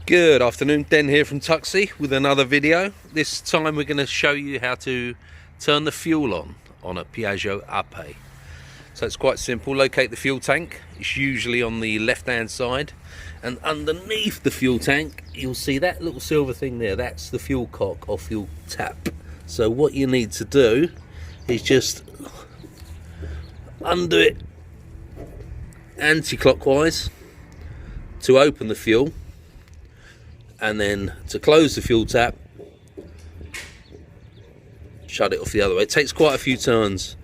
Good afternoon, Den here from Tukxi with another video. This time we're going to show you how to turn the fuel on a Piaggio Apé. So it's quite simple. Locate the fuel tank. It's usually on the left hand side, and underneath the fuel tank you'll see that little silver thing there. That's the fuel cock or fuel tap. So what you need to do is just undo it anti-clockwise to open the fuel, and then to close the fuel tap, shut it off the other way. It takes quite a few turns.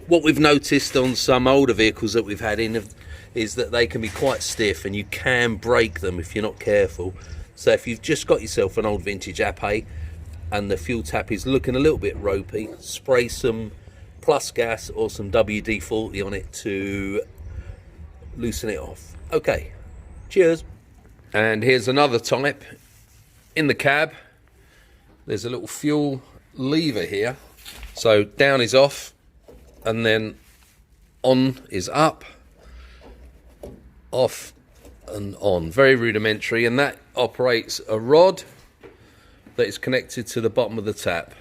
What we've noticed on some older vehicles that we've had in is that they can be quite stiff and you can break them if you're not careful. So if you've just got yourself an old vintage Apé and the fuel tap is looking a little bit ropey, spray some Plus Gas or some WD-40 on it to loosen it off. Okay, cheers. And here's another type. In the cab there's a little fuel lever here, so down is off and then on is up, off and on. Very rudimentary, and that operates a rod that is connected to the bottom of the tap.